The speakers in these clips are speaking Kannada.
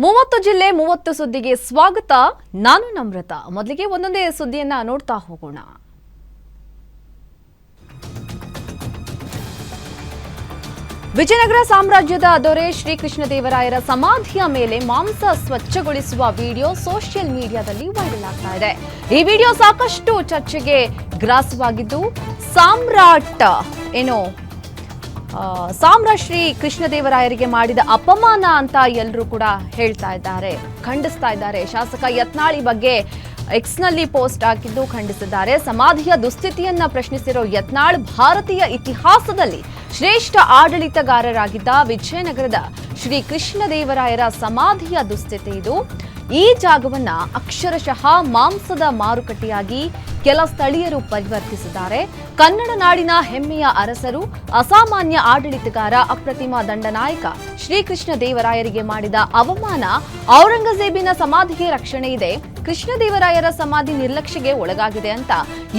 30 ಜಿಲ್ಲೆ 30 ಸುದ್ದಿಗೆ ಸ್ವಾಗತ. ನಾನು ನಮ್ರತ. ಮೊದಲಿಗೆ ಒಂದೊಂದೇ ಸುದ್ದಿಯನ್ನ ನೋಡ್ತಾ ಹೋಗೋಣ. ವಿಜಯನಗರ ಸಾಮ್ರಾಜ್ಯದ ದೊರೆ ಶ್ರೀಕೃಷ್ಣದೇವರಾಯರ ಸಮಾಧಿಯ ಮೇಲೆ ಮಾಂಸ ಸ್ವಚ್ಛಗೊಳಿಸುವ ವಿಡಿಯೋ ಸೋಷಿಯಲ್ ಮೀಡಿಯಾದಲ್ಲಿ ವೈರಲ್ ಆಗ್ತಾ ಇದೆ. ಈ ವಿಡಿಯೋ ಸಾಕಷ್ಟು ಚರ್ಚೆಗೆ ಗ್ರಾಸವಾಗಿದ್ದು ಸಾಮ್ರಾಟ್ ಶ್ರೀ ಕೃಷ್ಣದೇವರಾಯರಿಗೆ ಮಾಡಿದ ಅಪಮಾನ ಅಂತ ಎಲ್ಲರೂ ಕೂಡ ಹೇಳ್ತಾ ಇದ್ದಾರೆ, ಖಂಡಿಸ್ತಾ ಇದ್ದಾರೆ. ಶಾಸಕ ಯತ್ನಾಳ್ ಈ ಬಗ್ಗೆ ಎಕ್ಸ್ನಲ್ಲಿ ಪೋಸ್ಟ್ ಹಾಕಿದ್ದು ಖಂಡಿಸಿದ್ದಾರೆ. ಸಮಾಧಿಯ ದುಸ್ಥಿತಿಯನ್ನ ಪ್ರಶ್ನಿಸಿರೋ ಯತ್ನಾಳ್, ಭಾರತೀಯ ಇತಿಹಾಸದಲ್ಲಿ ಶ್ರೇಷ್ಠ ಆಡಳಿತಗಾರರಾಗಿದ್ದ ವಿಜಯನಗರದ ಶ್ರೀ ಕೃಷ್ಣದೇವರಾಯರ ಸಮಾಧಿಯ ದುಸ್ಥಿತಿ ಇದು. ಈ ಜಾಗವನ್ನ ಅಕ್ಷರಶಃ ಮಾಂಸದ ಮಾರುಕಟ್ಟೆಯಾಗಿ ಕೆಲ ಸ್ಥಳೀಯರು ಪರಿವರ್ತಿಸಿದ್ದಾರೆ. ಕನ್ನಡ ನಾಡಿನ ಹೆಮ್ಮೆಯ ಅರಸರು, ಅಸಾಮಾನ್ಯ ಆಡಳಿತಗಾರ, ಅಪ್ರತಿಮ ದಂಡನಾಯಕ ಶ್ರೀಕೃಷ್ಣದೇವರಾಯರಿಗೆ ಮಾಡಿದ ಅವಮಾನ. ಔರಂಗಜೇಬಿನ ಸಮಾಧಿಗೆ ರಕ್ಷಣೆ ಇದೆ, ಕೃಷ್ಣದೇವರಾಯರ ಸಮಾಧಿ ನಿರ್ಲಕ್ಷ್ಯಕ್ಕೆ ಒಳಗಾಗಿದೆ ಅಂತ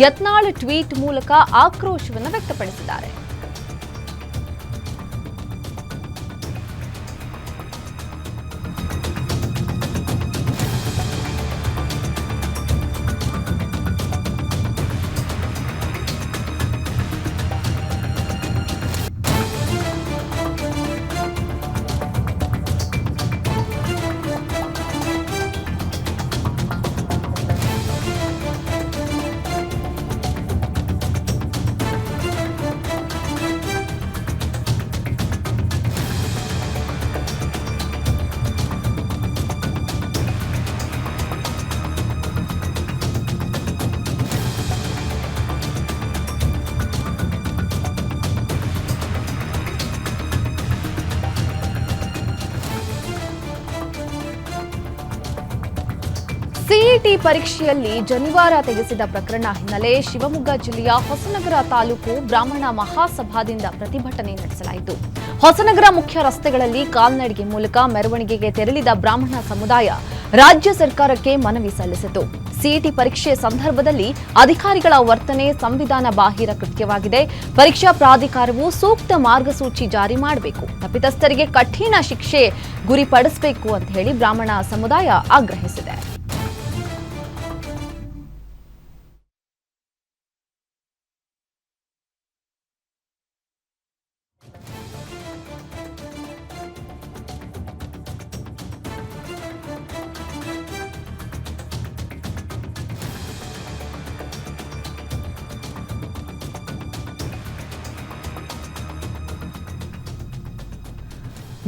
ಯತ್ನಾಳ್ ಟ್ವೀಟ್ ಮೂಲಕ ಆಕ್ರೋಶವನ್ನು ವ್ಯಕ್ತಪಡಿಸಿದ್ದಾರೆ. ಸಿಇಟಿ ಪರೀಕ್ಷೆಯಲ್ಲಿ ಜನಿವಾರ ತೆಗೆಸಿದ ಪ್ರಕರಣ ಹಿನ್ನೆಲೆ ಶಿವಮೊಗ್ಗ ಜಿಲ್ಲೆಯ ಹೊಸನಗರ ತಾಲೂಕು ಬ್ರಾಹ್ಮಣ ಮಹಾಸಭಾದಿಂದ ಪ್ರತಿಭಟನೆ ನಡೆಸಲಾಯಿತು. ಹೊಸನಗರ ಮುಖ್ಯ ರಸ್ತೆಗಳಲ್ಲಿ ಕಾಲ್ನಡಿಗೆ ಮೂಲಕ ಮೆರವಣಿಗೆಗೆ ತೆರಳಿದ ಬ್ರಾಹ್ಮಣ ಸಮುದಾಯ ರಾಜ್ಯ ಸರ್ಕಾರಕ್ಕೆ ಮನವಿ ಸಲ್ಲಿಸಿತು. ಸಿಇಟಿ ಪರೀಕ್ಷೆ ಸಂದರ್ಭದಲ್ಲಿ ಅಧಿಕಾರಿಗಳ ವರ್ತನೆ ಸಂವಿಧಾನ ಬಾಹಿರ ಕೃತ್ಯವಾಗಿದೆ. ಪರೀಕ್ಷಾ ಪ್ರಾಧಿಕಾರವು ಸೂಕ್ತ ಮಾರ್ಗಸೂಚಿ ಜಾರಿ ಮಾಡಬೇಕು, ತಪ್ಪಿತಸ್ಥರಿಗೆ ಕಠಿಣ ಶಿಕ್ಷೆ ಗುರಿಪಡಿಸಬೇಕು ಅಂತ ಹೇಳಿ ಬ್ರಾಹ್ಮಣ ಸಮುದಾಯ ಆಗ್ರಹಿಸಿದೆ.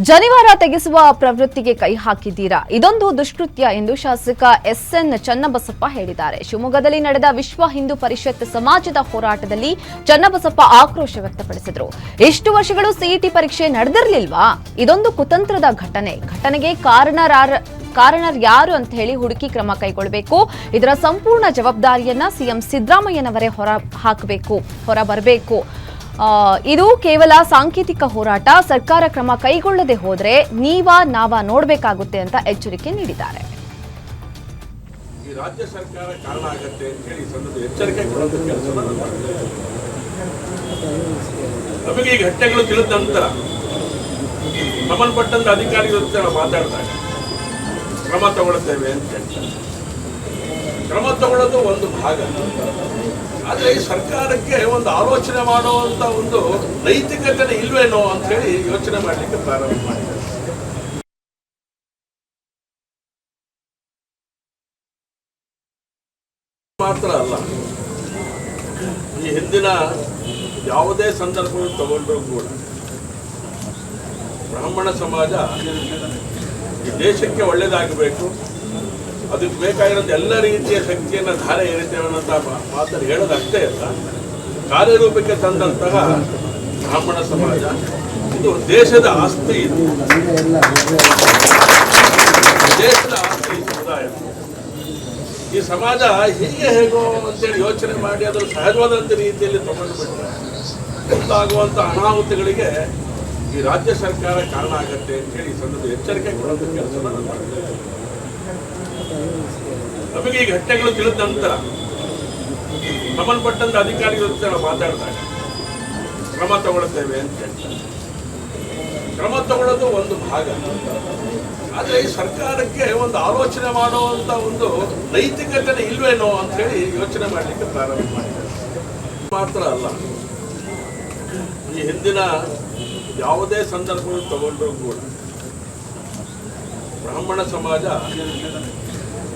ಜನಿವಾರ ತೆಗೆಸುವ ಪ್ರವೃತ್ತಿಗೆ ಕೈ ಹಾಕಿದ್ದೀರಾ, ಇದೊಂದು ದುಷ್ಕೃತ್ಯ ಎಂದು ಶಾಸಕ ಎಸ್ಎನ್ ಚನ್ನಬಸಪ್ಪ ಹೇಳಿದ್ದಾರೆ. ಶಿವಮೊಗ್ಗದಲ್ಲಿ ನಡೆದ ವಿಶ್ವ ಹಿಂದೂ ಪರಿಷತ್ ಸಮಾಜದ ಹೋರಾಟದಲ್ಲಿ ಚನ್ನಬಸಪ್ಪ ಆಕ್ರೋಶ ವ್ಯಕ್ತಪಡಿಸಿದರು. ಇಷ್ಟು ವರ್ಷಗಳು ಸಿಇಟಿ ಪರೀಕ್ಷೆ ನಡೆದಿರಲಿಲ್ವಾ? ಇದೊಂದು ಕುತಂತ್ರದ ಘಟನೆಗೆ ಕಾರಣರು ಯಾರು ಅಂತ ಹೇಳಿ ಹುಡುಕಿ ಕ್ರಮ ಕೈಗೊಳ್ಳಬೇಕು. ಇದರ ಸಂಪೂರ್ಣ ಜವಾಬ್ದಾರಿಯನ್ನ ಸಿಎಂ ಸಿದ್ದರಾಮಯ್ಯನವರೇ ಹೊರ ಬರಬೇಕು. ಇದು ಕೇವಲ ಸಾಂಕೇತಿಕ ಹೋರಾಟ, ಸರ್ಕಾರ ಕ್ರಮ ಕೈಗೊಳ್ಳದೆ ಹೋದ್ರೆ ನಾವ ನೋಡಬೇಕಾಗುತ್ತೆ ಅಂತ ಎಚ್ಚರಿಕೆ ನೀಡಿದ್ದಾರೆ. ಈ ರಾಜ್ಯ ಸರ್ಕಾರ ಕಾರಣ ಆಗುತ್ತೆ ಅಂತ ಹೇಳಿ ಎಚ್ಚರಿಕೆ ಕೊಡೋದು ಕೆಲಸ ನಮಗೆ ಈ ಘಟನೆಗಳು ತಿಳಿದ ನಂತರ ಸಂಬಂಧಪಟ್ಟಂತ ಅಧಿಕಾರಿಗಳ ಜೊತೆ ಮಾತಾಡಿದಾಗ ಕ್ರಮ ತಗೊಳ್ತೇವೆ ಅಂತ ಹೇಳ್ತಾರೆ. ಕ್ರಮ ತಗೊಳ್ಳೋದು ಒಂದು ಭಾಗ, ಆದರೆ ಈ ಸರ್ಕಾರಕ್ಕೆ ಒಂದು ಆಲೋಚನೆ ಮಾಡುವಂತ ಒಂದು ನೈತಿಕತೆ ಇಲ್ವೇನೋ ಅಂತ ಹೇಳಿ ಯೋಚನೆ ಮಾಡಲಿಕ್ಕೆ ಪ್ರಾರಂಭ ಮಾಡಿದ್ದಾರೆ. ಮಾತ್ರ ಅಲ್ಲ, ಈ ಹಿಂದಿನ ಯಾವುದೇ ಸಂದರ್ಭವನ್ನು ತಗೊಂಡ್ರೂ ಕೂಡ ಬ್ರಾಹ್ಮಣ ಸಮಾಜ ಈ ದೇಶಕ್ಕೆ ಒಳ್ಳೇದಾಗಬೇಕು, ಅದಕ್ಕೆ ಬೇಕಾಗಿರೋದು ಎಲ್ಲ ರೀತಿಯ ಶಕ್ತಿಯನ್ನು ಧಾರೆ ಎರಿತೇವೆ ಅನ್ನೋಂಥ ಮಾತನ್ನು ಹೇಳೋದಷ್ಟೇ ಅಲ್ಲ, ಕಾರ್ಯರೂಪಕ್ಕೆ ತಂದಂತಹ ಬ್ರಾಹ್ಮಣ ಸಮಾಜ ಇದು ದೇಶದ ಆಸ್ತಿ. ಇದು ದೇಶದ ಆಸ್ತಿ ಸಮುದಾಯ. ಈ ಸಮಾಜ ಹೇಗೋ ಅಂತೇಳಿ ಯೋಚನೆ ಮಾಡಿ ಅದರ ಸಹಜವಾದಂಥ ರೀತಿಯಲ್ಲಿ ತಗೊಂಡುಬಿಟ್ರೆ ಮುಂದಾಗುವಂಥ ಅನಾಹುತಗಳಿಗೆ ಈ ರಾಜ್ಯ ಸರ್ಕಾರ ಕಾರಣ ಆಗುತ್ತೆ ಅಂತ ಹೇಳಿ ಎಚ್ಚರಿಕೆ ಕೊಡೋದು ಕೆಲಸ ಮಾಡಿದ್ದಾರೆ. ನಮಗೆ ಈ ಘಟನೆಗಳು ತಿಳಿದ ನಂತರ ಸಂಬಂಧಪಟ್ಟಂತ ಅಧಿಕಾರಿಗಳ ಜೊತೆ ಮಾತಾಡಿದಾಗ ಕ್ರಮ ತಗೊಳ್ತೇವೆ ಅಂತ ಹೇಳ್ತಾರೆ. ಕ್ರಮ ತಗೊಳ್ಳೋದು ಒಂದು ಭಾಗ. ಆದರೆ ಈ ಸರ್ಕಾರಕ್ಕೆ ಒಂದು ಆಲೋಚನೆ ಮಾಡುವಂಥ ಒಂದು ನೈತಿಕತೆ ಇಲ್ವೇನೋ ಅಂತ ಹೇಳಿ ಯೋಚನೆ ಮಾಡಲಿಕ್ಕೆ ಪ್ರಾರಂಭ ಮಾಡಿದ್ದಾರೆ. ಮಾತ್ರ ಅಲ್ಲ, ಈ ಹಿಂದಿನ ಯಾವುದೇ ಸಂದರ್ಭವನ್ನು ತಗೊಂಡ್ರೂ ಕೂಡ ಬ್ರಾಹ್ಮಣ ಸಮಾಜ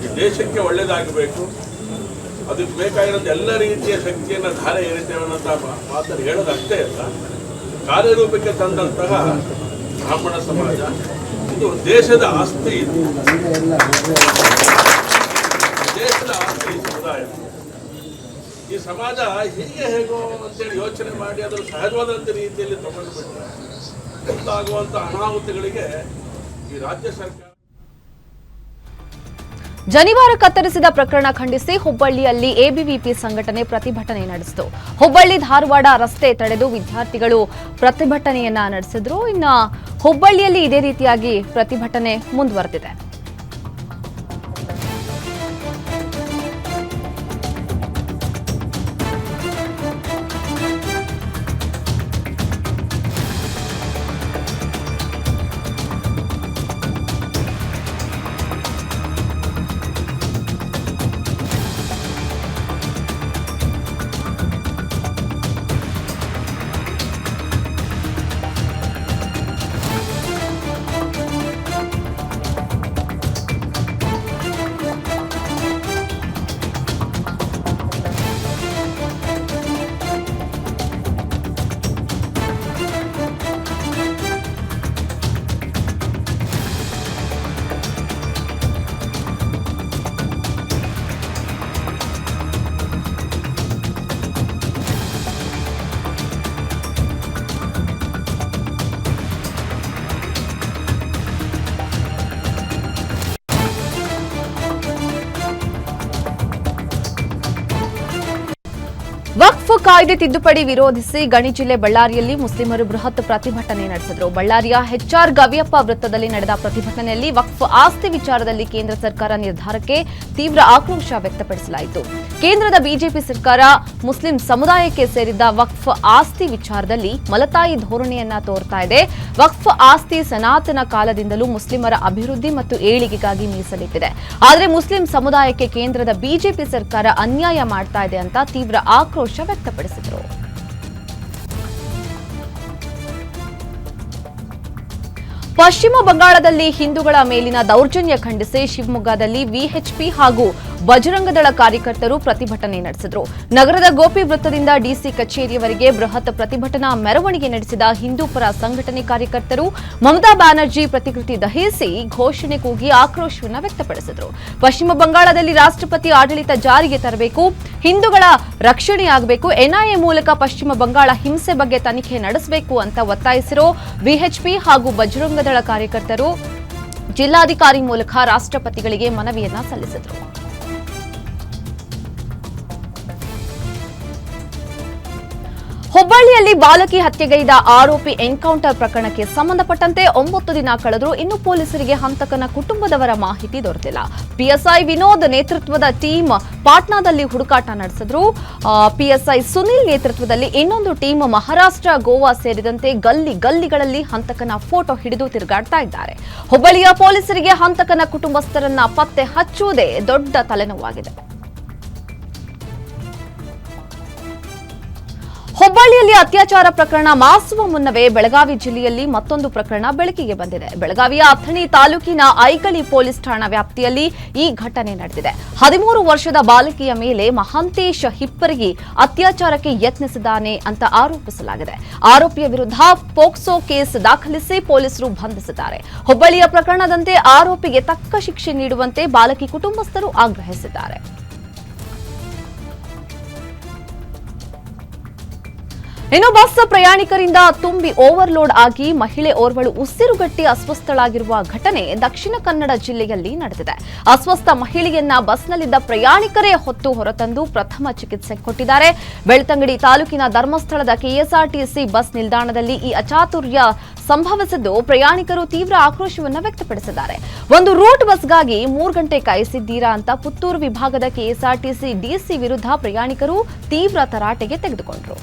ಈ ದೇಶಕ್ಕೆ ಒಳ್ಳೆಯದಾಗಬೇಕು, ಅದಕ್ಕೆ ಬೇಕಾಗಿರೋದು ಎಲ್ಲ ರೀತಿಯ ಶಕ್ತಿಯನ್ನು ಧಾರೆ ಎರಿತೇವೆ ಅನ್ನೋಂಥ ಮಾತನ್ನು ಹೇಳೋದಷ್ಟೇ ಅಲ್ಲ, ಕಾರ್ಯರೂಪಕ್ಕೆ ತಂದಂತಹ ಬ್ರಾಹ್ಮಣ ಸಮಾಜ ಇದು ದೇಶದ ಆಸ್ತಿ. ಇದು ದೇಶದ ಆಸ್ತಿ ಈ ಸಮುದಾಯ. ಈ ಸಮಾಜ ಹೀಗೆ ಹೇಗೋ ಅಂತೇಳಿ ಯೋಚನೆ ಮಾಡಿ ಅದನ್ನು ಸಹಜವಾದಂಥ ರೀತಿಯಲ್ಲಿ ತಗೊಂಡು ಬಿಟ್ಟರೆ ಮುಂದಾಗುವಂಥ ಅನಾಹುತಗಳಿಗೆ ಈ ರಾಜ್ಯ ಸರ್ಕಾರ. ಜನಿವಾರ ಕತ್ತರಿಸಿದ ಪ್ರಕರಣ ಖಂಡಿಸಿ ಹುಬ್ಬಳ್ಳಿಯಲ್ಲಿ ಎಬಿವಿಪಿ ಸಂಘಟನೆ ಪ್ರತಿಭಟನೆ ನಡೆಸಿತು. ಹುಬ್ಬಳ್ಳಿ ಧಾರವಾಡ ರಸ್ತೆ ತಡೆದು ವಿದ್ಯಾರ್ಥಿಗಳು ಪ್ರತಿಭಟನೆಯನ್ನ ನಡೆಸಿದ್ರು. ಇನ್ನು ಹುಬ್ಬಳ್ಳಿಯಲ್ಲಿ ಇದೇ ರೀತಿಯಾಗಿ ಪ್ರತಿಭಟನೆ ಮುಂದುವರೆದಿದೆ. ವಕ್ಫ್ ಕಾಯ್ದೆ ತಿದ್ದುಪಡಿ ವಿರೋಧಿಸಿ ಗಣಿ ಜಿಲ್ಲೆ ಬಳ್ಳಾರಿಯಲ್ಲಿ ಮುಸ್ಲಿಮರು ಬೃಹತ್ ಪ್ರತಿಭಟನೆ ನಡೆಸಿದರು. ಬಳ್ಳಾರಿಯ ಎಚ್ಆರ್ ಗವಿಯಪ್ಪ ವೃತ್ತದಲ್ಲಿ ನಡೆದ ಪ್ರತಿಭಟನೆಯಲ್ಲಿ ವಕ್ಫ್ ಆಸ್ತಿ ವಿಚಾರದಲ್ಲಿ ಕೇಂದ್ರ ಸರ್ಕಾರ ನಿರ್ಧಾರಕ್ಕೆ ತೀವ್ರ ಆಕ್ರೋಶ ವ್ಯಕ್ತಪಡಿಸಲಾಯಿತು. ಕೇಂದ್ರದ ಬಿಜೆಪಿ ಸರ್ಕಾರ ಮುಸ್ಲಿಂ ಸಮುದಾಯಕ್ಕೆ ಸೇರಿದ್ದ ವಕ್ಫ್ ಆಸ್ತಿ ವಿಚಾರದಲ್ಲಿ ಮಲತಾಯಿ ಧೋರಣೆಯನ್ನ ತೋರ್ತಾ ಇದೆ. ವಕ್ಫ್ ಆಸ್ತಿ ಸನಾತನ ಕಾಲದಿಂದಲೂ ಮುಸ್ಲಿಮರ ಅಭಿವೃದ್ಧಿ ಮತ್ತು ಏಳಿಗೆಗಾಗಿ ಮೀಸಲಿಟ್ಟಿದೆ. ಆದರೆ ಮುಸ್ಲಿಂ ಸಮುದಾಯಕ್ಕೆ ಕೇಂದ್ರದ ಬಿಜೆಪಿ ಸರ್ಕಾರ ಅನ್ಯಾಯ ಮಾಡ್ತಾ ಇದೆ ಅಂತ ತೀವ್ರ ಆಕ್ರೋಶ ವ್ಯಕ್ತಪಡಿಸಿದರು. ಪಶ್ಚಿಮ ಬಂಗಾಳದಲ್ಲಿ ಹಿಂದೂಗಳ ಮೇಲಿನ ದೌರ್ಜನ್ಯ ಖಂಡಿಸಿ ಶಿವಮೊಗ್ಗದಲ್ಲಿ ವಿಎಚ್ಪಿ ಹಾಗೂ ಬಜರಂಗದಳ ಕಾರ್ಯಕರ್ತರು ಪ್ರತಿಭಟನೆ ನಡೆಸಿದರು. ನಗರದ ಗೋಪಿ ವೃತ್ತದಿಂದ ಡಿಸಿ ಕಚೇರಿಯವರೆಗೆ ಬೃಹತ್ ಪ್ರತಿಭಟನಾ ಮೆರವಣಿಗೆ ನಡೆಸಿದ ಹಿಂದೂ ಪರ ಸಂಘಟನೆ ಕಾರ್ಯಕರ್ತರು ಮಮತಾ ಬ್ಯಾನರ್ಜಿ ಪ್ರತಿಕೃತಿ ದಹಿಸಿ ಘೋಷಣೆ ಕೂಗಿ ಆಕ್ರೋಶವನ್ನು ವ್ಯಕ್ತಪಡಿಸಿದರು. ಪಶ್ಚಿಮ ಬಂಗಾಳದಲ್ಲಿ ರಾಷ್ಟ್ರಪತಿ ಆಡಳಿತ ಜಾರಿಗೆ ತರಬೇಕು, ಹಿಂದೂಗಳ ರಕ್ಷಣೆಯಾಗಬೇಕು, ಎನ್ಐಎ ಮೂಲಕ ಪಶ್ಚಿಮ ಬಂಗಾಳ ಹಿಂಸೆ ಬಗ್ಗೆ ತನಿಖೆ ನಡೆಸಬೇಕು ಅಂತ ಒತ್ತಾಯಿಸಿರೋ ವಿಎಚ್ಪಿ ಹಾಗೂ ಬಜರಂಗದಳ ಕಾರ್ಯಕರ್ತರು ಜಿಲ್ಲಾಧಿಕಾರಿ ಮೂಲಕ ರಾಷ್ಟ್ರಪತಿಗಳಿಗೆ ಮನವಿಯನ್ನ ಸಲ್ಲಿಸಿದರು. ಹುಬ್ಬಳ್ಳಿಯಲ್ಲಿ ಬಾಲಕಿ ಹತ್ಯೆಗೈದ ಆರೋಪಿ ಎನ್ಕೌಂಟರ್ ಪ್ರಕರಣಕ್ಕೆ ಸಂಬಂಧಪಟ್ಟಂತೆ 9 ದಿನ ಕಳೆದರೂ ಇನ್ನೂ ಪೊಲೀಸರಿಗೆ ಹಂತಕನ ಕುಟುಂಬದವರ ಮಾಹಿತಿ ದೊರೆತಿಲ್ಲ. ಪಿಎಸ್ಐ ವಿನೋದ್ ನೇತೃತ್ವದ ಟೀಮ್ ಪಾಟ್ನಾದಲ್ಲಿ ಹುಡುಕಾಟ ನಡೆಸಿದ್ರು. ಪಿಎಸ್ಐ ಸುನಿಲ್ ನೇತೃತ್ವದಲ್ಲಿ ಇನ್ನೊಂದು ಟೀಮ್ ಮಹಾರಾಷ್ಟ್ರ, ಗೋವಾ ಸೇರಿದಂತೆ ಗಲ್ಲಿಗಳಲ್ಲಿ ಹಂತಕನ ಫೋಟೋ ಹಿಡಿದು ತಿರುಗಾಡ್ತಾ ಇದ್ದಾರೆ. ಹುಬ್ಬಳ್ಳಿಯ ಪೊಲೀಸರಿಗೆ ಹಂತಕನ ಕುಟುಂಬಸ್ಥರನ್ನ ಪತ್ತೆ ಹಚ್ಚುವುದೇ ದೊಡ್ಡ ತಲೆನೋವಾಗಿದೆ. ಹುಬ್ಬಳ್ಳಿಯಲ್ಲಿ ಅತ್ಯಾಚಾರ ಪ್ರಕರಣ ಮಾಸುವ ಮುನ್ನವೇ ಬೆಳಗಾವಿ ಜಿಲ್ಲೆಯಲ್ಲಿ ಮತ್ತೊಂದು ಪ್ರಕರಣ ಬೆಳಕಿಗೆ ಬಂದಿದೆ. ಬೆಳಗಾವಿಯ ಅಥಣಿ ತಾಲೂಕಿನ ಐಕಳಿ ಪೊಲೀಸ್ ಠಾಣಾ ವ್ಯಾಪ್ತಿಯಲ್ಲಿ ಈ ಘಟನೆ ನಡೆದಿದೆ. 13 ವರ್ಷದ ಬಾಲಕಿಯ ಮೇಲೆ ಮಹಾಂತೇಶ್ ಹಿಪ್ಪರಗಿ ಅತ್ಯಾಚಾರಕ್ಕೆ ಯತ್ನಿಸಿದ್ದಾನೆ ಅಂತ ಆರೋಪಿಸಲಾಗಿದೆ. ಆರೋಪಿಯ ವಿರುದ್ಧ ಪೋಕ್ಸೋ ಕೇಸ್ ದಾಖಲಿಸಿ ಪೊಲೀಸರು ಬಂಧಿಸಿದ್ದಾರೆ. ಹುಬ್ಬಳ್ಳಿಯ ಪ್ರಕರಣದಂತೆ ಆರೋಪಿಗೆ ತಕ್ಕ ಶಿಕ್ಷೆ ನೀಡುವಂತೆ ಬಾಲಕಿ ಕುಟುಂಬಸ್ಥರು ಆಗ್ರಹಿಸಿದ್ದಾರೆ. ಇನ್ನು ಬಸ್ ಪ್ರಯಾಣಿಕರಿಂದ ತುಂಬಿ ಓವರ್ಲೋಡ್ ಆಗಿ ಮಹಿಳೆ ಓರ್ವಳು ಉಸಿರುಗಟ್ಟಿ ಅಸ್ವಸ್ಥಳಾಗಿರುವ ಘಟನೆ ದಕ್ಷಿಣ ಕನ್ನಡ ಜಿಲ್ಲೆಯಲ್ಲಿ ನಡೆದಿದೆ. ಅಸ್ವಸ್ಥ ಮಹಿಳೆಯನ್ನ ಬಸ್ನಲ್ಲಿದ್ದ ಪ್ರಯಾಣಿಕರೇ ಹೊತ್ತು ಹೊರತಂದು ಪ್ರಥಮ ಚಿಕಿತ್ಸೆ ಕೊಟ್ಟಿದ್ದಾರೆ. ಬೆಳ್ತಂಗಡಿ ತಾಲೂಕಿನ ಧರ್ಮಸ್ಥಳದ ಕೆಎಸ್ಆರ್ಟಿಸಿ ಬಸ್ ನಿಲ್ದಾಣದಲ್ಲಿ ಈ ಅಚಾತುರ್ಯ ಸಂಭವಿಸಿದ್ದು ಪ್ರಯಾಣಿಕರು ತೀವ್ರ ಆಕ್ರೋಶವನ್ನು ವ್ಯಕ್ತಪಡಿಸಿದ್ದಾರೆ. ಒಂದು ರೂಟ್ ಬಸ್ಗಾಗಿ 3 ಗಂಟೆ ಕಾಯಿಸಿದ್ದೀರಾ ಅಂತ ಪುತ್ತೂರು ವಿಭಾಗದ ಕೆಎಸ್ಆರ್ಟಿಸಿ ಡಿಸಿ ವಿರುದ್ಧ ಪ್ರಯಾಣಿಕರು ತೀವ್ರ ತರಾಟೆಗೆ ತೆಗೆದುಕೊಂಡರು.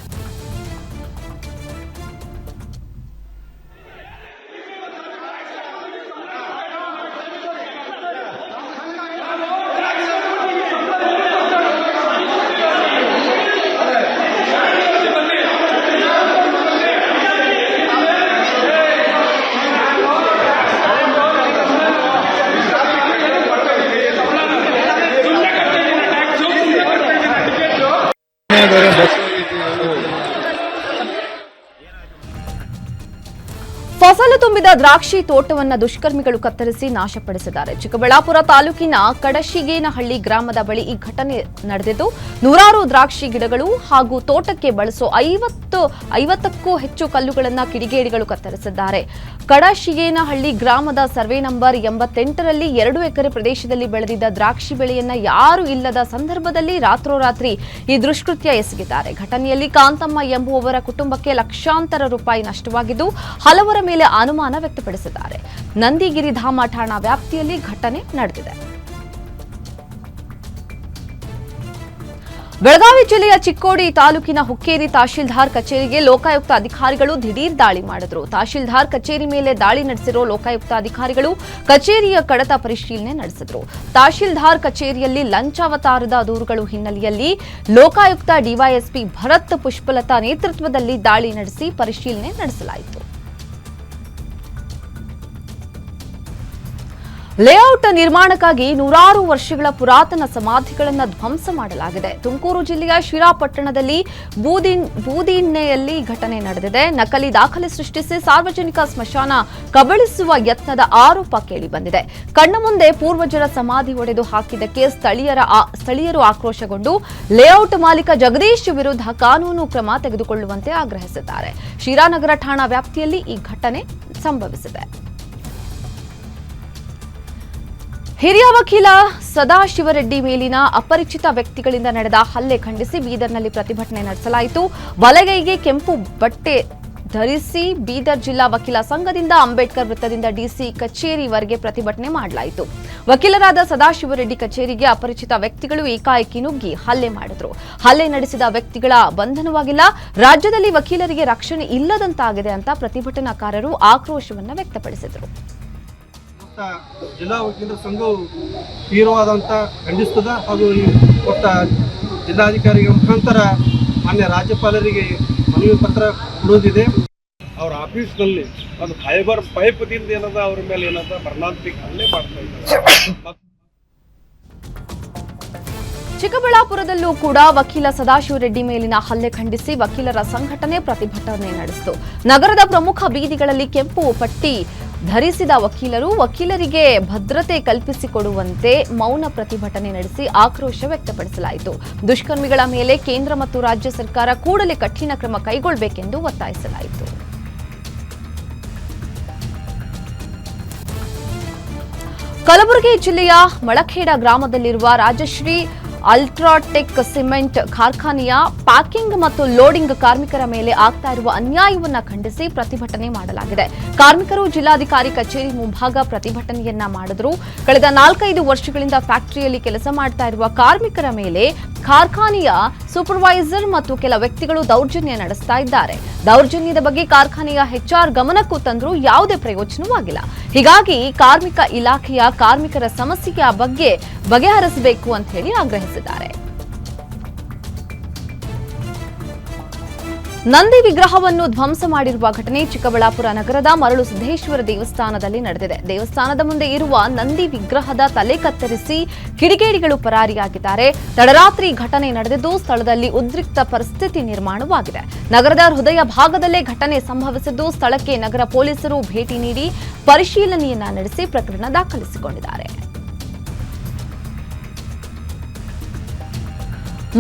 ದ್ರಾಕ್ಷಿ ತೋಟವನ್ನ ದುಷ್ಕರ್ಮಿಗಳು ಕತ್ತರಿಸಿ ನಾಶಪಡಿಸಿದ್ದಾರೆ. ಚಿಕ್ಕಬಳ್ಳಾಪುರ ತಾಲೂಕಿನ ಕಡಶಿಗೇನಹಳ್ಳಿ ಗ್ರಾಮದ ಬಳಿ ಈ ಘಟನೆ ನಡೆದಿದ್ದು, ನೂರಾರು ದ್ರಾಕ್ಷಿ ಗಿಡಗಳು ಹಾಗೂ ತೋಟಕ್ಕೆ ಬಳಸೋ 50ಕ್ಕೂ ಹೆಚ್ಚು ಕಲ್ಲುಗಳನ್ನು ಕಿಡಿಗೇಡಿಗಳು ಕತ್ತರಿಸಿದ್ದಾರೆ. ಕಡಶಿಗೇನಹಳ್ಳಿ ಗ್ರಾಮದ ಸರ್ವೆ ನಂಬರ್ 88ರಲ್ಲಿ 2 ಎಕರೆ ಪ್ರದೇಶದಲ್ಲಿ ಬೆಳೆದಿದ್ದ ದ್ರಾಕ್ಷಿ ಬೆಳೆಯನ್ನ ಯಾರೂ ಇಲ್ಲದ ಸಂದರ್ಭದಲ್ಲಿ ರಾತ್ರೋರಾತ್ರಿ ಈ ದುಷ್ಕೃತ್ಯ ಎಸಗಿದ್ದಾರೆ. ಘಟನೆಯಲ್ಲಿ ಕಾಂತಮ್ಮ ಎಂಬುವವರ ಕುಟುಂಬಕ್ಕೆ ಲಕ್ಷಾಂತರ ರೂಪಾಯಿ ನಷ್ಟವಾಗಿದ್ದು, ಹಲವರ ಮೇಲೆ ಅನುಮಾನ ವ್ಯಕ್ತಪಡಿಸಿದ್ದಾರೆ. ನಂದಿಗಿರಿಧಾಮ ಠಾಣಾ ವ್ಯಾಪ್ತಿಯಲ್ಲಿ ಘಟನೆ ನಡೆದಿದೆ. ಬೆಳಗಾವಿ ಜಿಲ್ಲೆಯ ಚಿಕ್ಕೋಡಿ ತಾಲೂಕಿನ ಹುಕ್ಕೇರಿ ತಹಶೀಲ್ದಾರ್ ಕಚೇರಿಗೆ ಲೋಕಾಯುಕ್ತ ಅಧಿಕಾರಿಗಳು ದಿಢೀರ್ ದಾಳಿ ಮಾಡಿದ್ರು. ತಹಶೀಲ್ದಾರ್ ಕಚೇರಿ ಮೇಲೆ ದಾಳಿ ನಡೆಸಿರೋ ಲೋಕಾಯುಕ್ತ ಅಧಿಕಾರಿಗಳು ಕಚೇರಿಯ ಕಡತ ಪರಿಶೀಲನೆ ನಡೆಸಿದ್ರು. ತಹಶೀಲ್ದಾರ್ ಕಚೇರಿಯಲ್ಲಿ ಲಂಚಾವತಾರದ ದೂರುಗಳು ಹಿನ್ನೆಲೆಯಲ್ಲಿ ಲೋಕಾಯುಕ್ತ ಡಿವೈಎಸ್ಪಿ ಭರತ್ ಪುಷ್ಪಲತಾ ನೇತೃತ್ವದಲ್ಲಿ ದಾಳಿ ನಡೆಸಿ ಪರಿಶೀಲನೆ ನಡೆಸಲಾಯಿತು. ಲೇಔಟ್ ನಿರ್ಮಾಣಕ್ಕಾಗಿ ನೂರಾರು ವರ್ಷಗಳ ಪುರಾತನ ಸಮಾಧಿಗಳನ್ನು ಧ್ವಂಸ ಮಾಡಲಾಗಿದೆ. ತುಮಕೂರು ಜಿಲ್ಲೆಯ ಶಿರಾ ಪಟ್ಟಣದಲ್ಲಿ ಬೂದಿಣ್ಣೆಯಲ್ಲಿ ಘಟನೆ ನಡೆದಿದೆ. ನಕಲಿ ದಾಖಲೆ ಸೃಷ್ಟಿಸಿ ಸಾರ್ವಜನಿಕ ಸ್ಮಶಾನ ಕಬಳಿಸುವ ಯತ್ನದ ಆರೋಪ ಕೇಳಿಬಂದಿದೆ. ಕಣ್ಣ ಮುಂದೆ ಪೂರ್ವಜರ ಸಮಾಧಿ ಒಡೆದು ಹಾಕಿದ್ದಕ್ಕೆ ಸ್ಥಳೀಯರು ಆಕ್ರೋಶಗೊಂಡು ಲೇಔಟ್ ಮಾಲೀಕ ಜಗದೀಶ್ ವಿರುದ್ಧ ಕಾನೂನು ಕ್ರಮ ತೆಗೆದುಕೊಳ್ಳುವಂತೆ ಆಗ್ರಹಿಸಿದ್ದಾರೆ. ಶಿರಾನಗರ ಠಾಣಾ ವ್ಯಾಪ್ತಿಯಲ್ಲಿ ಈ ಘಟನೆ ಸಂಭವಿಸಿದೆ. ಹಿರಿಯ ವಕೀಲ ಸದಾಶಿವರೆಡ್ಡಿ ಮೇಲಿನ ಅಪರಿಚಿತ ವ್ಯಕ್ತಿಗಳಿಂದ ನಡೆದ ಹಲ್ಲೆ ಖಂಡಿಸಿ ಬೀದರ್ನಲ್ಲಿ ಪ್ರತಿಭಟನೆ ನಡೆಸಲಾಯಿತು. ಬಲಗೈಗೆ ಕೆಂಪು ಬಟ್ಟೆ ಧರಿಸಿ ಬೀದರ್ ಜಿಲ್ಲಾ ವಕೀಲ ಸಂಘದಿಂದ ಅಂಬೇಡ್ಕರ್ ವೃತ್ತದಿಂದ ಡಿಸಿ ಕಚೇರಿವರೆಗೆ ಪ್ರತಿಭಟನೆ ಮಾಡಲಾಯಿತು. ವಕೀಲರಾದ ಸದಾಶಿವರೆಡ್ಡಿ ಕಚೇರಿಗೆ ಅಪರಿಚಿತ ವ್ಯಕ್ತಿಗಳು ಏಕಾಏಕಿ ನುಗ್ಗಿ ಹಲ್ಲೆ ಮಾಡಿದ್ರು. ಹಲ್ಲೆ ನಡೆಸಿದ ವ್ಯಕ್ತಿಗಳ ಬಂಧನವಾಗಿಲ್ಲ. ರಾಜ್ಯದಲ್ಲಿ ವಕೀಲರಿಗೆ ರಕ್ಷಣೆ ಇಲ್ಲದಂತಾಗಿದೆ ಅಂತ ಪ್ರತಿಭಟನಾಕಾರರು ಆಕ್ರೋಶವನ್ನು ವ್ಯಕ್ತಪಡಿಸಿದರು. ಜಿಲ್ಲಾ ವಕೀಲರ ಸಂಘವು ತೀವ್ರವಾದಂಥ ಖಂಡಿಸ್ತದ ಹಾಗೂ ಕೊಟ್ಟ ಜಿಲ್ಲಾಧಿಕಾರಿಗಳ ಮುಖಾಂತರ ಮಾನ್ಯ ರಾಜ್ಯಪಾಲರಿಗೆ ಮನವಿ ಪತ್ರ ಕೊಡುವುದಿದೆ. ಅವ್ರ ಆಫೀಸ್ನಲ್ಲಿ ಒಂದು ಫೈಬರ್ ಪೈಪ್ದಿಂದ ಏನದ ಅವ್ರ ಮೇಲೆ ಏನದ ಮರಣಾಂತಿಕ ಹಲ್ಲೆ ಮಾಡ್ತಾ ಇದ್ದಾರೆ. ಚಿಕ್ಕಬಳ್ಳಾಪುರದಲ್ಲೂ ಕೂಡ ವಕೀಲ ಸದಾಶಿವರೆಡ್ಡಿ ಮೇಲಿನ ಹಲ್ಲೆ ಖಂಡಿಸಿ ವಕೀಲರ ಸಂಘಟನೆ ಪ್ರತಿಭಟನೆ ನಡೆಸಿತು. ನಗರದ ಪ್ರಮುಖ ಬೀದಿಗಳಲ್ಲಿ ಕೆಂಪು ಪಟ್ಟಿ ಧರಿಸಿದ ವಕೀಲರಿಗೆ ಭದ್ರತೆ ಕಲ್ಪಿಸಿಕೊಡುವಂತೆ ಮೌನ ಪ್ರತಿಭಟನೆ ನಡೆಸಿ ಆಕ್ರೋಶ ವ್ಯಕ್ತಪಡಿಸಲಾಯಿತು. ದುಷ್ಕರ್ಮಿಗಳ ಮೇಲೆ ಕೇಂದ್ರ ಮತ್ತು ರಾಜ್ಯ ಸರ್ಕಾರ ಕೂಡಲೇ ಕಠಿಣ ಕ್ರಮ ಕೈಗೊಳ್ಳಬೇಕೆಂದು ಒತ್ತಾಯಿಸಲಾಯಿತು. ಕಲಬುರಗಿ ಜಿಲ್ಲೆಯ ಮಳಖೇಡ ಗ್ರಾಮದಲ್ಲಿರುವ ರಾಜಶ್ರೀ ಅಲ್ಟ್ರಾಟೆಕ್ ಸಿಮೆಂಟ್ ಕಾರ್ಖಾನೆಯ ಪ್ಯಾಕಿಂಗ್ ಮತ್ತು ಲೋಡಿಂಗ್ ಕಾರ್ಮಿಕರ ಮೇಲೆ ಆಗ್ತಾ ಇರುವ ಅನ್ಯಾಯವನ್ನ ಖಂಡಿಸಿ ಪ್ರತಿಭಟನೆ ಮಾಡಲಾಗಿದೆ. ಕಾರ್ಮಿಕರು ಜಿಲ್ಲಾಧಿಕಾರಿ ಕಚೇರಿ ಮುಂಭಾಗ ಪ್ರತಿಭಟನೆಯನ್ನ ಮಾಡಿದ್ರು. ಕಳೆದ 4-5 ವರ್ಷಗಳಿಂದ ಫ್ಯಾಕ್ಟರಿಯಲ್ಲಿ ಕೆಲಸ ಮಾಡ್ತಾ ಇರುವ ಕಾರ್ಮಿಕರ ಮೇಲೆ ಕಾರ್ಖಾನೆಯ ಸೂಪರ್ವೈಸರ್ ಮತ್ತು ಕೆಲ ವ್ಯಕ್ತಿಗಳು ದೌರ್ಜನ್ಯ ನಡೆಸ್ತಾ ಇದ್ದಾರೆ. ದೌರ್ಜನ್ಯದ ಬಗ್ಗೆ ಕಾರ್ಖಾನೆಯ ಹೆಚ್ಆರ್ ಗಮನಕ್ಕೂ ತಂದರೂ ಯಾವುದೇ ಪ್ರಯೋಜನವಾಗಿಲ್ಲ. ಹೀಗಾಗಿ ಕಾರ್ಮಿಕ ಇಲಾಖೆಯ ಕಾರ್ಮಿಕರ ಸಮಸ್ಯೆಯ ಬಗ್ಗೆ ಬಗೆಹರಿಸಬೇಕು ಅಂತ ಹೇಳಿ ಆಗ್ರಹಿಸಿದ್ದಾರೆ. ನಂದಿ ವಿಗ್ರಹವನ್ನು ಧ್ವಂಸ ಮಾಡಿರುವ ಘಟನೆ ಚಿಕ್ಕಬಳ್ಳಾಪುರ ನಗರದ ಮರಳು ಸಿದ್ದೇಶ್ವರ ದೇವಸ್ಥಾನದಲ್ಲಿ ನಡೆದಿದೆ. ದೇವಸ್ಥಾನದ ಮುಂದೆ ಇರುವ ನಂದಿ ವಿಗ್ರಹದ ತಲೆ ಕತ್ತರಿಸಿ ಕಿಡಿಗೇಡಿಗಳು ಪರಾರಿಯಾಗಿದ್ದಾರೆ. ತಡರಾತ್ರಿ ಘಟನೆ ನಡೆದಿದ್ದು ಸ್ಥಳದಲ್ಲಿ ಉದ್ರಿಕ್ತ ಪರಿಸ್ಥಿತಿ ನಿರ್ಮಾಣವಾಗಿದೆ. ನಗರದ ಹೃದಯ ಭಾಗದಲ್ಲೇ ಘಟನೆ ಸಂಭವಿಸಿದ್ದು ಸ್ಥಳಕ್ಕೆ ನಗರ ಪೊಲೀಸರು ಭೇಟಿ ನೀಡಿ ಪರಿಶೀಲನೆಯನ್ನ ನಡೆಸಿ ಪ್ರಕರಣ ದಾಖಲಿಸಿಕೊಂಡಿದ್ದಾರೆ.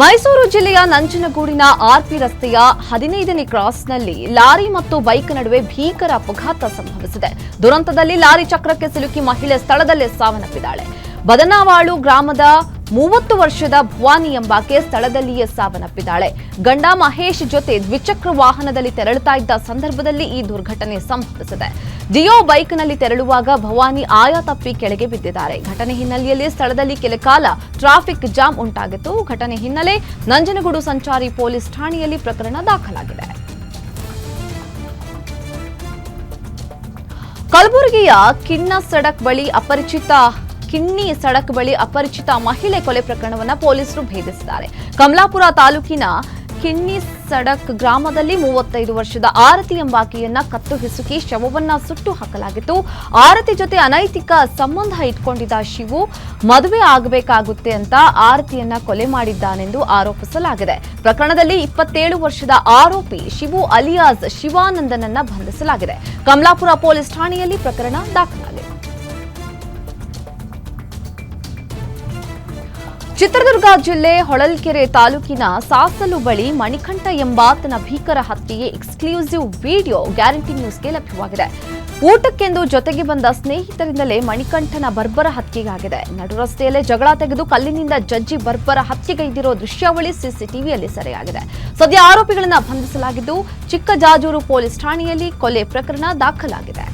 ಮೈಸೂರು ಜಿಲ್ಲೆಯ ನಂಜನಗೂಡಿನ ಆರ್ಪಿ ರಸ್ತೆಯ 15ನೇ ಕ್ರಾಸ್ನಲ್ಲಿ ಲಾರಿ ಮತ್ತು ಬೈಕ್ ನಡುವೆ ಭೀಕರ ಅಪಘಾತ ಸಂಭವಿಸಿದೆ. ದುರಂತದಲ್ಲಿ ಲಾರಿ ಚಕ್ರಕ್ಕೆ ಸಿಲುಕಿ ಮಹಿಳೆ ಸ್ಥಳದಲ್ಲೇ ಸಾವನ್ನಪ್ಪಿದ್ದಾಳೆ. ಬದನಾವಾಳು ಗ್ರಾಮದ 30 ವರ್ಷದ ಭವಾನಿ ಎಂಬಾಕೆ ಸ್ಥಳದಲ್ಲಿಯೇ ಸಾವನ್ನಪ್ಪಿದ್ದಾಳೆ. ಗಂಡ ಮಹೇಶ್ ಜೊತೆ ದ್ವಿಚಕ್ರ ವಾಹನದಲ್ಲಿ ತೆರಳುತ್ತಾ ಇದ್ದ ಸಂದರ್ಭದಲ್ಲಿ ಈ ದುರ್ಘಟನೆ ಸಂಭವಿಸಿದೆ. ಡಿಯೋ ಬೈಕ್ನಲ್ಲಿ ತೆರಳುವಾಗ ಭವಾನಿ ಆಯ ತಪ್ಪಿ ಕೆಳಗೆ ಬಿದ್ದಿದ್ದಾರೆ. ಘಟನೆ ಹಿನ್ನೆಲೆಯಲ್ಲಿ ಸ್ಥಳದಲ್ಲಿ ಕೆಲ ಕಾಲ ಟ್ರಾಫಿಕ್ ಜಾಮ್ ಉಂಟಾಗಿತ್ತು. ಘಟನೆ ಹಿನ್ನೆಲೆ ನಂಜನಗೂಡು ಸಂಚಾರಿ ಪೊಲೀಸ್ ಠಾಣೆಯಲ್ಲಿ ಪ್ರಕರಣ ದಾಖಲಾಗಿದೆ. ಕಲಬುರಗಿಯ ಕಿಣ್ಣಿ ಸಡಕ್ ಬಳಿ ಅಪರಿಚಿತ ಮಹಿಳೆ ಕೊಲೆ ಪ್ರಕರಣವನ್ನು ಪೊಲೀಸರು ಭೇದಿಸಿದ್ದಾರೆ. ಕಮಲಾಪುರ ತಾಲೂಕಿನ ಕಿನ್ನಿ ಸಡಕ್ ಗ್ರಾಮದಲ್ಲಿ 35 ವರ್ಷದ ಆರತಿ ಎಂಬಾಕೆಯನ್ನ ಕತ್ತು ಹಿಸುಕಿ ಶವವನ್ನ ಸುಟ್ಟು ಹಾಕಲಾಗಿತ್ತು. ಆರತಿ ಜೊತೆ ಅನೈತಿಕ ಸಂಬಂಧ ಇಟ್ಕೊಂಡಿದ್ದ ಶಿವು ಮದುವೆ ಆಗಬೇಕಾಗುತ್ತೆ ಅಂತ ಆರತಿಯನ್ನ ಕೊಲೆ ಮಾಡಿದ್ದಾನೆಂದು ಆರೋಪಿಸಲಾಗಿದೆ. ಪ್ರಕರಣದಲ್ಲಿ 27 ವರ್ಷದ ಆರೋಪಿ ಶಿವು ಅಲಿಯಾಸ್ ಶಿವಾನಂದನನ್ನ ಬಂಧಿಸಲಾಗಿದೆ. ಕಮಲಾಪುರ ಪೊಲೀಸ್ ಠಾಣೆಯಲ್ಲಿ ಪ್ರಕರಣ ದಾಖಲಾಗಿದೆ. ಚಿತ್ರದುರ್ಗ ಜಿಲ್ಲೆ ಹೊಳಲ್ಕೆರೆ ತಾಲೂಕಿನ ಸಾಸಲು ಬಳಿ ಮಣಿಕಂಠ ಎಂಬಾತನ ಭೀಕರ ಹತ್ಯೆಗೆ ಎಕ್ಸ್ಕ್ಲೂಸಿವ್ ವಿಡಿಯೋ ಗ್ಯಾರಂಟಿ ನ್ಯೂಸ್ಗೆ ಲಭ್ಯವಾಗಿದೆ. ಊಟಕ್ಕೆಂದು ಜೊತೆಗೆ ಬಂದ ಸ್ನೇಹಿತರಿಂದಲೇ ಮಣಿಕಂಠನ ಬರ್ಬರ ಹತ್ಯೆಯಾಗಿದೆ. ನಡು ರಸ್ತೆಯಲ್ಲೇ ಜಗಳ ತೆಗೆದು ಕಲ್ಲಿನಿಂದ ಜಜ್ಜಿ ಬರ್ಬರ ಹತ್ಯೆಗೈದಿರೋ ದೃಶ್ಯಾವಳಿ ಸಿಸಿಟಿವಿಯಲ್ಲಿ ಸೆರೆಯಾಗಿದೆ. ಸದ್ಯ ಆರೋಪಿಗಳನ್ನ ಬಂಧಿಸಲಾಗಿದ್ದು ಚಿಕ್ಕಜಾಜೂರು ಪೊಲೀಸ್ ಠಾಣೆಯಲ್ಲಿ ಕೊಲೆ ಪ್ರಕರಣ ದಾಖಲಾಗಿದೆ.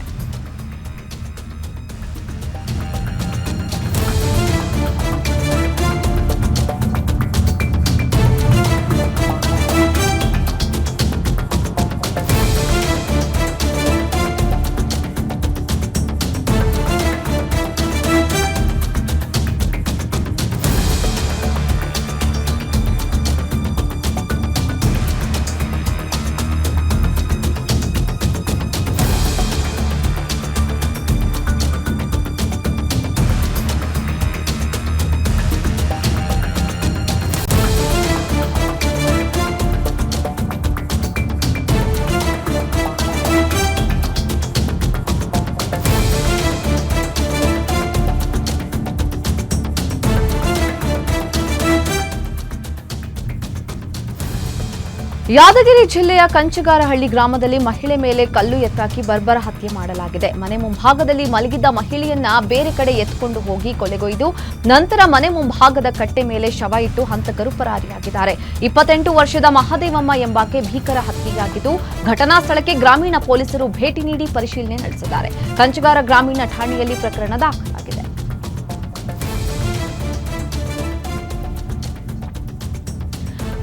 ಯಾದಗಿರಿ ಜಿಲ್ಲೆಯ ಕಂಚಗಾರಹಳ್ಳಿ ಗ್ರಾಮದಲ್ಲಿ ಮಹಿಳೆ ಮೇಲೆ ಕಲ್ಲು ಎತ್ತಾಕಿ ಬರ್ಬರ ಹತ್ಯೆ ಮಾಡಲಾಗಿದೆ. ಮನೆ ಮುಂಭಾಗದಲ್ಲಿ ಮಲಗಿದ್ದ ಮಹಿಳೆಯನ್ನ ಬೇರೆ ಕಡೆ ಎತ್ಕೊಂಡು ಹೋಗಿ ಕೊಲೆಗೊಯ್ದು ನಂತರ ಮನೆ ಮುಂಭಾಗದ ಕಟ್ಟೆ ಮೇಲೆ ಶವ ಇಟ್ಟು ಹಂತಕರು ಪರಾರಿಯಾಗಿದ್ದಾರೆ. 28 ವರ್ಷದ ಮಹಾದೇವಮ್ಮ ಎಂಬಾಕೆ ಭೀಕರ ಹತ್ಯೆಯಾಗಿದ್ದು ಘಟನಾ ಸ್ಥಳಕ್ಕೆ ಗ್ರಾಮೀಣ ಪೊಲೀಸರು ಭೇಟಿ ನೀಡಿ ಪರಿಶೀಲನೆ ನಡೆಸಿದ್ದಾರೆ. ಕಂಚಗಾರ ಗ್ರಾಮೀಣ ಠಾಣೆಯಲ್ಲಿ ಪ್ರಕರಣ ದಾಖಲಾಗಿದೆ.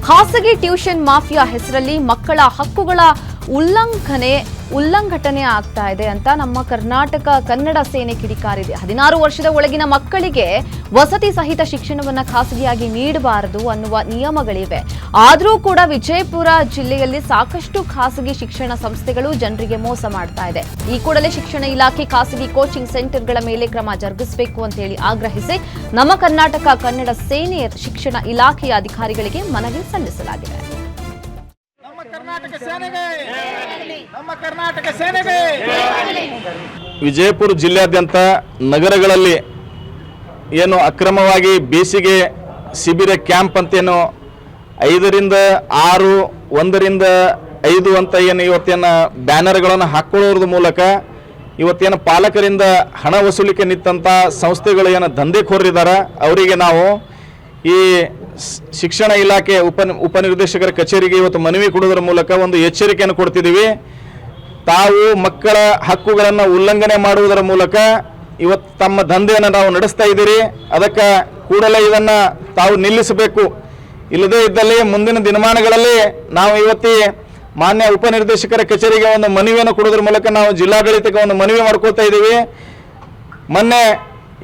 ಖಾಸಗಿ ಟ್ಯೂಷನ್ ಮಾಫಿಯಾ ಹೆಸರಲ್ಲಿ ಮಕ್ಕಳ ಹಕ್ಕುಗಳ ಉಲ್ಲಂಘನೆ ಆಗ್ತಾ ಇದೆ ಅಂತ ನಮ್ಮ ಕರ್ನಾಟಕ ಕನ್ನಡ ಸೇನೆ ಕಿಡಿಕಾರಿದೆ. 16 ವರ್ಷದ ಒಳಗಿನ ಮಕ್ಕಳಿಗೆ ವಸತಿ ಸಹಿತ ಶಿಕ್ಷಣವನ್ನ ಖಾಸಗಿಯಾಗಿ ನೀಡಬಾರದು ಅನ್ನುವ ನಿಯಮಗಳಿವೆ. ಆದರೂ ಕೂಡ ವಿಜಯಪುರ ಜಿಲ್ಲೆಯಲ್ಲಿ ಸಾಕಷ್ಟು ಖಾಸಗಿ ಶಿಕ್ಷಣ ಸಂಸ್ಥೆಗಳು ಜನರಿಗೆ ಮೋಸ ಮಾಡ್ತಾ ಇದೆ. ಈ ಕೂಡಲೇ ಶಿಕ್ಷಣ ಇಲಾಖೆ ಖಾಸಗಿ ಕೋಚಿಂಗ್ ಸೆಂಟರ್ಗಳ ಮೇಲೆ ಕ್ರಮ ಜರುಗಿಸಬೇಕು ಅಂತ ಹೇಳಿ ಆಗ್ರಹಿಸಿ ನಮ್ಮ ಕರ್ನಾಟಕ ಕನ್ನಡ ಸೇನೆ ಶಿಕ್ಷಣ ಇಲಾಖೆಯ ಅಧಿಕಾರಿಗಳಿಗೆ ಮನವಿ ಸಲ್ಲಿಸಲಾಗಿದೆ. ವಿಜಯಪುರ ಜಿಲ್ಲೆಯಾದ್ಯಂತ ನಗರಗಳಲ್ಲಿ ಏನು ಅಕ್ರಮವಾಗಿ ಬೇಸಿಗೆ ಶಿಬಿರ ಕ್ಯಾಂಪ್ ಅಂತೇನು 5 ರಿಂದ 6, 1 ರಿಂದ 5 ಅಂತ ಏನು ಇವತ್ತೇನು ಬ್ಯಾನರ್ಗಳನ್ನು ಹಾಕೊಳ್ಳೋದ್ರ ಮೂಲಕ ಇವತ್ತೇನು ಪಾಲಕರಿಂದ ಹಣ ವಸೂಲಿಕೆ ನಿಂತ ಸಂಸ್ಥೆಗಳು ಏನು ದಂಧೆಖೋರಿದ್ದಾರೆ ಅವರಿಗೆ ನಾವು ಈ ಶಿಕ್ಷಣ ಇಲಾಖೆ ಉಪನಿರ್ದೇಶಕರ ಕಚೇರಿಗೆ ಇವತ್ತು ಮನವಿ ಕೊಡೋದ್ರ ಮೂಲಕ ಒಂದು ಎಚ್ಚರಿಕೆಯನ್ನು ಕೊಡ್ತಿದ್ದೀವಿ. ತಾವು ಮಕ್ಕಳ ಹಕ್ಕುಗಳನ್ನು ಉಲ್ಲಂಘನೆ ಮಾಡುವುದರ ಮೂಲಕ ಇವತ್ತು ತಮ್ಮ ದಂಧೆಯನ್ನು ನಾವು ನಡೆಸ್ತಾ ಇದ್ದೀರಿ. ಅದಕ್ಕೆ ಕೂಡಲೇ ಇದನ್ನು ತಾವು ನಿಲ್ಲಿಸಬೇಕು. ಇಲ್ಲದೇ ಇದ್ದಲ್ಲಿ ಮುಂದಿನ ದಿನಮಾನಗಳಲ್ಲಿ ನಾವು ಇವತ್ತಿ ಮಾನ್ಯ ಉಪನಿರ್ದೇಶಕರ ಕಚೇರಿಗೆ ಒಂದು ಮನವಿಯನ್ನು ಕೊಡೋದ್ರ ಮೂಲಕ ನಾವು ಜಿಲ್ಲಾಡಳಿತಕ್ಕೆ ಒಂದು ಮನವಿ ಮಾಡ್ಕೊಳ್ತಾ ಇದ್ದೀವಿ. ಮೊನ್ನೆ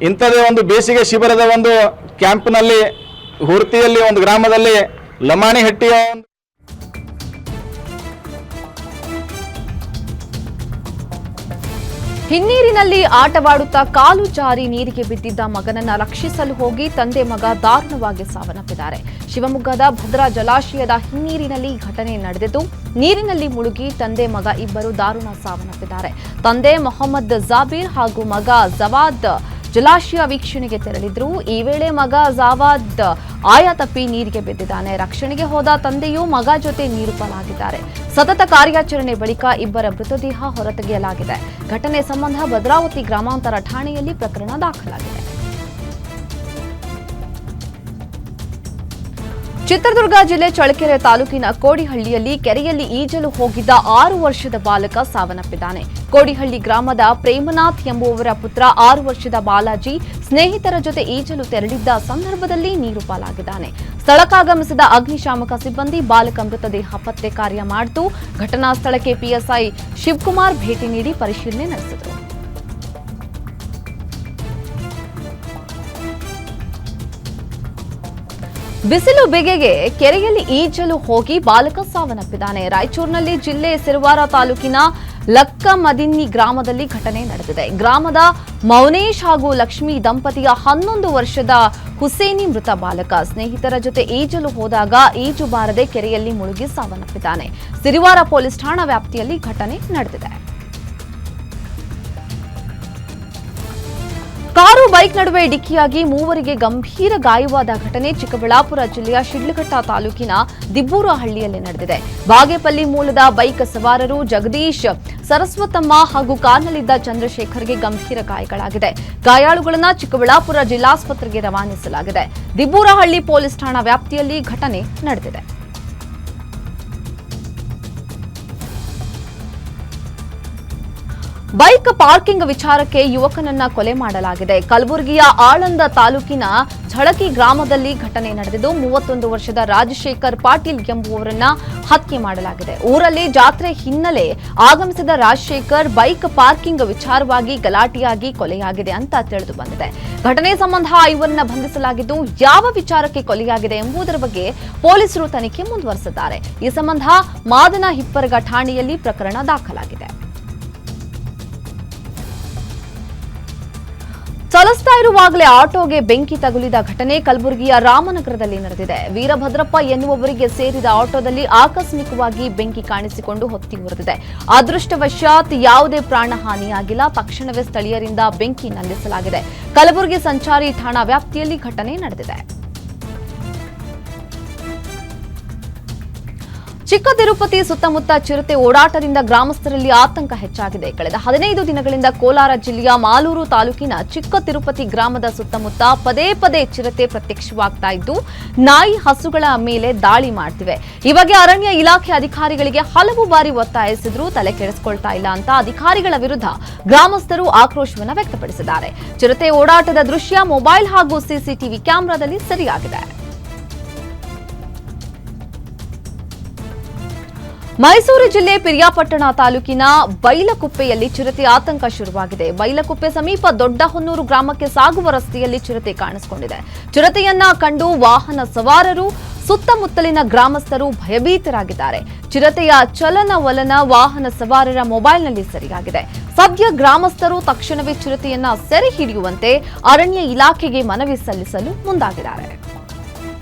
ಇಂಥದೇ ಒಂದು ಬೇಸಿಗೆ ಶಿಬಿರದ ಒಂದು ಕ್ಯಾಂಪ್ನಲ್ಲಿ ಹುರ್ತಿಯಲ್ಲಿ ಒಂದು ಗ್ರಾಮದಲ್ಲಿ ಲಮಾಣಿಹಟ್ಟಿಯ ಹಿನ್ನೀರಿನಲ್ಲಿ ಆಟವಾಡುತ್ತಾ ಕಾಲು ಜಾರಿ ನೀರಿಗೆ ಬಿದ್ದಿದ್ದ ಮಗನನ್ನ ರಕ್ಷಿಸಲು ಹೋಗಿ ತಂದೆ ಮಗ ದಾರುಣವಾಗಿ ಸಾವನ್ನಪ್ಪಿದ್ದಾರೆ. ಶಿವಮೊಗ್ಗದ ಭದ್ರಾ ಜಲಾಶಯದ ಹಿನ್ನೀರಿನಲ್ಲಿ ಘಟನೆ ನಡೆದಿದ್ದು ನೀರಿನಲ್ಲಿ ಮುಳುಗಿ ತಂದೆ ಮಗ ಇಬ್ಬರು ದಾರುಣ ಸಾವನ್ನಪ್ಪಿದ್ದಾರೆ. ತಂದೆ ಮೊಹಮ್ಮದ್ ಜಾಬೀರ್ ಹಾಗೂ ಮಗ ಜವಾದ್ ಜಲಾಶಯ ವೀಕ್ಷಣೆಗೆ ತೆರಳಿದ್ರು. ಈ ವೇಳೆ ಮಗ ಜಾವಾದ್ ಆಯ ತಪ್ಪಿ ನೀರಿಗೆ ಬಿದ್ದಿದ್ದಾನೆ. ರಕ್ಷಣೆಗೆ ಹೋದ ತಂದೆಯೂ ಮಗ ಜೊತೆ ನೀರು ಪಾಲಾಗಿದ್ದಾರೆ. ಸತತ ಕಾರ್ಯಾಚರಣೆ ಬಳಿಕ ಇಬ್ಬರ ಮೃತದೇಹ ಹೊರತೆಗೆಯಲಾಗಿದೆ. ಘಟನೆ ಸಂಬಂಧ ಭದ್ರಾವತಿ ಗ್ರಾಮಾಂತರ ಠಾಣೆಯಲ್ಲಿ ಪ್ರಕರಣ ದಾಖಲಾಗಿದೆ. ಚಿತ್ರದುರ್ಗ ಜಿಲ್ಲೆ ಚಳ್ಳಕೆರೆ ತಾಲೂಕಿನ ಕೋಡಿಹಳ್ಳಿಯಲ್ಲಿ ಕೆರೆಯಲ್ಲಿ ಈಜಲು ಹೋಗಿದ್ದ 6 ವರ್ಷದ ಬಾಲಕ ಸಾವನ್ನಪ್ಪಿದ್ದಾನೆ. ಕೋಡಿಹಳ್ಳಿ ಗ್ರಾಮದ ಪ್ರೇಮನಾಥ್ ಎಂಬುವವರ ಪುತ್ರ 6 ವರ್ಷದ ಬಾಲಾಜಿ ಸ್ನೇಹಿತರ ಜೊತೆ ಈಜಲು ತೆರಳಿದ್ದ ಸಂದರ್ಭದಲ್ಲಿ ನೀರು ಪಾಲಾಗಿದ್ದಾನೆ. ಸ್ಥಳಕ್ಕಾಗಮಿಸಿದ ಅಗ್ನಿಶಾಮಕ ಸಿಬ್ಬಂದಿ ಬಾಲಕ ಮೃತದೇಹ ಪತ್ತೆ ಕಾರ್ಯ ಮಾಡಿತು. ಘಟನಾ ಸ್ಥಳಕ್ಕೆ ಪಿಎಸ್ಐ ಶಿವಕುಮಾರ್ ಭೇಟಿ ನೀಡಿ ಪರಿಶೀಲನೆ ನಡೆಸಿದರು. ಬಿಸಿಲು ಬೆಗೆಗೆ ಕೆರೆಯಲ್ಲಿ ಈಜಲು ಹೋಗಿ ಬಾಲಕ ಸಾವನ್ನಪ್ಪಿದ್ದಾನೆ. ರಾಯಚೂರಿನಲ್ಲಿ ಜಿಲ್ಲೆ ಸಿರವಾರ ತಾಲೂಕಿನ ಲಕ್ಕಮದಿನ್ನಿ ಗ್ರಾಮದಲ್ಲಿ ಘಟನೆ ನಡೆದಿದೆ. ಗ್ರಾಮದ ಮೌನೇಶ್ ಹಾಗೂ ಲಕ್ಷ್ಮಿ ದಂಪತಿಯ 11 ವರ್ಷದ ಹುಸೇನಿ ಮೃತ ಬಾಲಕ ಸ್ನೇಹಿತರ ಜೊತೆ ಈಜಲು ಹೋದಾಗ ಈಜು ಬಾರದೆ ಕೆರೆಯಲ್ಲಿ ಮುಳುಗಿ ಸಾವನ್ನಪ್ಪಿದ್ದಾನೆ. ಸಿರಿವಾರ ಪೊಲೀಸ್ ಠಾಣಾ ವ್ಯಾಪ್ತಿಯಲ್ಲಿ ಘಟನೆ ನಡೆದಿದೆ. ಕಾರು ಬೈಕ್ ನಡುವೆ ಡಿಕ್ಕಿಯಾಗಿ ಮೂವರಿಗೆ ಗಂಭೀರ ಗಾಯವಾದ ಘಟನೆ ಚಿಕ್ಕಬಳ್ಳಾಪುರ ಜಿಲ್ಲೆಯ ಶಿಡ್ಲಘಟ್ಟ ತಾಲೂಕಿನ ದಿಬ್ಬೂರಹಳ್ಳಿಯಲ್ಲಿ ನಡೆದಿದೆ. ಬಾಗೇಪಲ್ಲಿ ಮೂಲದ ಬೈಕ್ ಸವಾರರು ಜಗದೀಶ್, ಸರಸ್ವತಮ್ಮ ಹಾಗೂ ಕಾರ್ನಲ್ಲಿದ್ದ ಚಂದ್ರಶೇಖರ್ಗೆ ಗಂಭೀರ ಗಾಯಗಳಾಗಿದೆ. ಗಾಯಾಳುಗಳನ್ನು ಚಿಕ್ಕಬಳ್ಳಾಪುರ ಜಿಲ್ಲಾಸ್ಪತ್ರೆಗೆ ರವಾನಿಸಲಾಗಿದೆ. ದಿಬ್ಬೂರಹಳ್ಳಿ ಪೊಲೀಸ್ ಠಾಣಾ ವ್ಯಾಪ್ತಿಯಲ್ಲಿ ಘಟನೆ ನಡೆದಿದೆ. ಬೈಕ್ ಪಾರ್ಕಿಂಗ್ ವಿಚಾರಕ್ಕೆ ಯುವಕನನ್ನ ಕೊಲೆ ಮಾಡಲಾಗಿದೆ. ಕಲಬುರಗಿಯ ಆಳಂದ ತಾಲೂಕಿನ ಝಳಕಿ ಗ್ರಾಮದಲ್ಲಿ ಘಟನೆ ನಡೆದಿದ್ದು 31 ವರ್ಷದ ರಾಜಶೇಖರ್ ಪಾಟೀಲ್ ಎಂಬುವರನ್ನ ಹತ್ಯೆ ಮಾಡಲಾಗಿದೆ. ಊರಲ್ಲಿ ಜಾತ್ರೆ ಹಿನ್ನೆಲೆ ಆಗಮಿಸಿದ ರಾಜಶೇಖರ್ ಬೈಕ್ ಪಾರ್ಕಿಂಗ್ ವಿಚಾರವಾಗಿ ಗಲಾಟೆಯಾಗಿ ಕೊಲೆಯಾಗಿದೆ ಅಂತ ತಿಳಿದು ಬಂದಿದೆ. ಘಟನೆ ಸಂಬಂಧ ಐವರನ್ನ ಬಂಧಿಸಲಾಗಿದ್ದು ಯಾವ ವಿಚಾರಕ್ಕೆ ಕೊಲೆಯಾಗಿದೆ ಎಂಬುದರ ಬಗ್ಗೆ ಪೊಲೀಸರು ತನಿಖೆ ಮುಂದುವರೆಸಿದ್ದಾರೆ. ಈ ಸಂಬಂಧ ಮಾದನ ಹಿಪ್ಪರಗ ಠಾಣೆಯಲ್ಲಿ ಪ್ರಕರಣ ದಾಖಲಾಗಿದೆ. ಚಲಿಸ್ತಾ ಇರುವಾಗಲೇ ಆಟೋಗೆ ಬೆಂಕಿ ತಗುಲಿದ ಘಟನೆ ಕಲಬುರಗಿಯ ರಾಮನಗರದಲ್ಲಿ ನಡೆದಿದೆ. ವೀರಭದ್ರಪ್ಪ ಎನ್ನುವವರಿಗೆ ಸೇರಿದ ಆಟೋದಲ್ಲಿ ಆಕಸ್ಮಿಕವಾಗಿ ಬೆಂಕಿ ಕಾಣಿಸಿಕೊಂಡು ಹೊತ್ತಿ ಉರಿದಿದೆ. ಅದೃಷ್ಟವಶಾತ್ ಯಾವುದೇ ಪ್ರಾಣಹಾನಿಯಾಗಿಲ್ಲ. ತಕ್ಷಣವೇ ಸ್ಥಳೀಯರಿಂದ ಬೆಂಕಿ ನಂದಿಸಲಾಗಿದೆ. ಕಲಬುರಗಿ ಸಂಚಾರಿ ಠಾಣಾ ವ್ಯಾಪ್ತಿಯಲ್ಲಿ ಘಟನೆ ನಡೆದಿದೆ. ಚಿಕ್ಕ ತಿರುಪತಿ ಸುತ್ತಮುತ್ತ ಚಿರತೆ ಓಡಾಟದಿಂದ ಗ್ರಾಮಸ್ಥರಲ್ಲಿ ಆತಂಕ ಹೆಚ್ಚಾಗಿದೆ. ಕಳೆದ 15 ದಿನಗಳಿಂದ ಕೋಲಾರ ಜಿಲ್ಲೆಯ ಮಾಲೂರು ತಾಲೂಕಿನ ಚಿಕ್ಕ ತಿರುಪತಿ ಗ್ರಾಮದ ಸುತ್ತಮುತ್ತ ಪದೇ ಪದೇ ಚಿರತೆ ಪ್ರತ್ಯಕ್ಷವಾಗ್ತಾ ಇದ್ದು ನಾಯಿ ಹಸುಗಳ ಮೇಲೆ ದಾಳಿ ಮಾಡ್ತಿವೆ. ಈ ಬಗ್ಗೆ ಅರಣ್ಯ ಇಲಾಖೆ ಅಧಿಕಾರಿಗಳಿಗೆ ಹಲವು ಬಾರಿ ಒತ್ತಾಯಿಸಿದ್ರೂ ತಲೆ ಕೆಡಿಸಿಕೊಳ್ತಾ ಇಲ್ಲ ಅಂತ ಅಧಿಕಾರಿಗಳ ವಿರುದ್ಧ ಗ್ರಾಮಸ್ಥರು ಆಕ್ರೋಶವನ್ನು ವ್ಯಕ್ತಪಡಿಸಿದ್ದಾರೆ. ಚಿರತೆ ಓಡಾಟದ ದೃಶ್ಯ ಮೊಬೈಲ್ ಹಾಗೂ ಸಿಸಿಟಿವಿ ಕ್ಯಾಮೆರಾದಲ್ಲಿ ಸೆರೆಯಾಗಿದೆ. ಮೈಸೂರು ಜಿಲ್ಲೆ ಪಿರಿಯಾಪಟ್ಟಣ ತಾಲೂಕಿನ ಬೈಲಕುಪ್ಪೆಯಲ್ಲಿ ಚಿರತೆ ಆತಂಕ ಶುರುವಾಗಿದೆ. ಬೈಲಕುಪ್ಪೆ ಸಮೀಪ ದೊಡ್ಡಹೊನ್ನೂರು ಗ್ರಾಮಕ್ಕೆ ಸಾಗುವ ರಸ್ತೆಯಲ್ಲಿ ಚಿರತೆ ಕಾಣಿಸಿಕೊಂಡಿದೆ. ಚಿರತೆಯನ್ನ ಕಂಡು ವಾಹನ ಸವಾರರು, ಸುತ್ತಮುತ್ತಲಿನ ಗ್ರಾಮಸ್ಥರು ಭಯಭೀತರಾಗಿದ್ದಾರೆ. ಚಿರತೆಯ ಚಲನವಲನ ವಾಹನ ಸವಾರರ ಮೊಬೈಲ್ನಲ್ಲಿ ಸೆರೆಯಾಗಿದೆ. ಸದ್ಯ ಗ್ರಾಮಸ್ಥರು ತಕ್ಷಣವೇ ಚಿರತೆಯನ್ನ ಸೆರೆ ಹಿಡಿಯುವಂತೆ ಅರಣ್ಯ ಇಲಾಖೆಗೆ ಮನವಿ ಸಲ್ಲಿಸಲು ಮುಂದಾಗಿದ್ದಾರೆ.